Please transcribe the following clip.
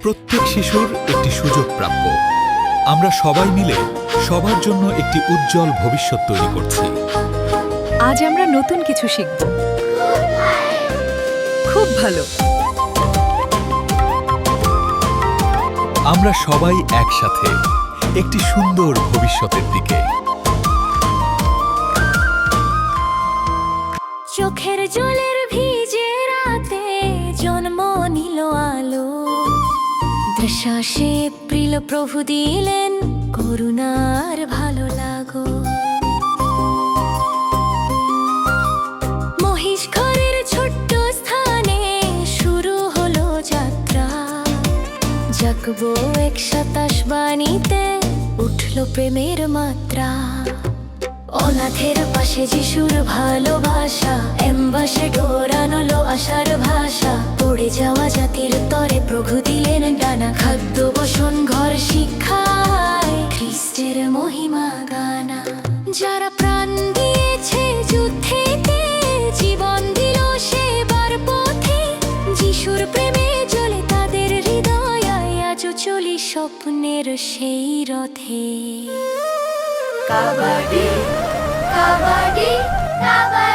প্রত্যেক শিশুর একটি সুযোগ প্রাপ্য। আমরা সবাই মিলে সবার জন্য একটি উজ্জ্বল ভবিষ্যৎ তৈরি করছি। আজ আমরা নতুন কিছু শিখব। খুব ভালো। আমরা সবাই একসাথে একটি সুন্দর ভবিষ্যতের দিকে। চোখের জলের ভিজে রাতে জন্ম নিল আলো, দশাশে এপ্রিল প্রভু দিলেন করুণার ভালো লাগো। মহিষ ঘরের ছোট্ট স্থানে শুরু হলো যাত্রা, জাগবো 127 বাণীতে উঠলো প্রেমের মাত্রা। অনাথের পাশে যিশুর ভালোবাসা, অ্যাম্বাসেডর আনলো আশার ভাষা। পড়ে যাওয়া জাতির তরে প্রভু দিলেন ডানা, খাদ্য বসন ঘর শিক্ষায় খ্রিস্টের মহিমা গানা। যারা প্রাণ দিয়েছে যুদ্ধেতে, জীবন দিল সেবার পথে, যিশুর প্রেমে জ্বলে তাদের হৃদয়। আজও চলি স্বপ্নের সেই রথে। কাবাডি কাবাডি কাবাডি।